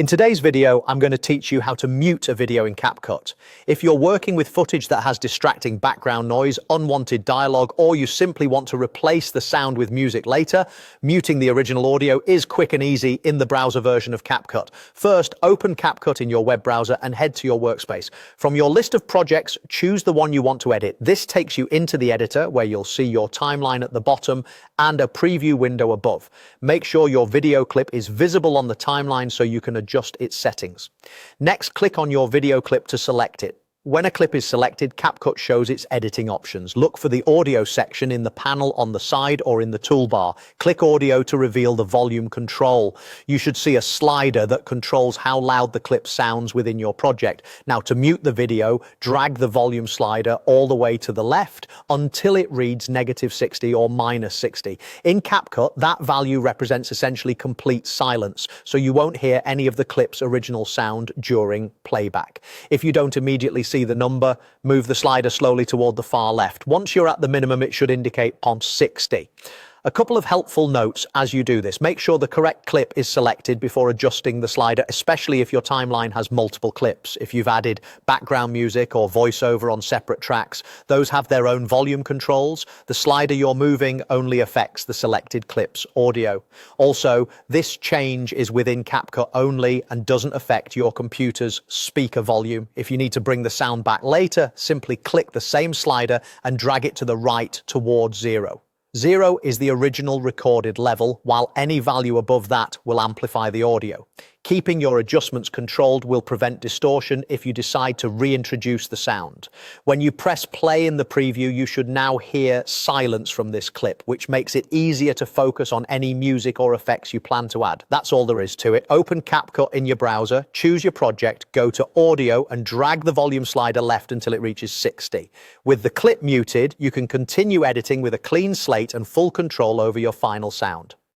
In today's video, I'm going to teach you how to mute a video in CapCut. If you're working with footage that has distracting background noise, unwanted dialogue, or you simply want to replace the sound with music later, muting the original audio is quick and easy in the browser version of CapCut. First, open CapCut in your web browser and head to your workspace. From your list of projects, choose the one you want to edit. This takes you into the editor where you'll see your timeline at the bottom and a preview window above. Make sure your video clip is visible on the timeline so you can adjust its settings. Next, click on your video clip to select it. When a clip is selected, CapCut shows its editing options. Look for the audio section in the panel on the side or in the toolbar. Click audio to reveal the volume control. You should see a slider that controls how loud the clip sounds within your project. Now, to mute the video, drag the volume slider all the way to the left until it reads -60 or -60. In CapCut, that value represents essentially complete silence, so you won't hear any of the clip's original sound during playback. If you don't immediately see the number, move the slider slowly toward the far left. Once you're at the minimum, it should indicate on 60. A couple of helpful notes as you do this. Make sure the correct clip is selected before adjusting the slider, especially if your timeline has multiple clips. If you've added background music or voiceover on separate tracks, those have their own volume controls. The slider you're moving only affects the selected clip's audio. Also, this change is within CapCut only and doesn't affect your computer's speaker volume. If you need to bring the sound back later, simply click the same slider and drag it to the right towards 0. 0 is the original recorded level, while any value above that will amplify the audio. Keeping your adjustments controlled will prevent distortion if you decide to reintroduce the sound. When you press play in the preview, you should now hear silence from this clip, which makes it easier to focus on any music or effects you plan to add. That's all there is to it. Open CapCut in your browser, choose your project, go to audio and drag the volume slider left until it reaches 60. With the clip muted, you can continue editing with a clean slate and full control over your final sound.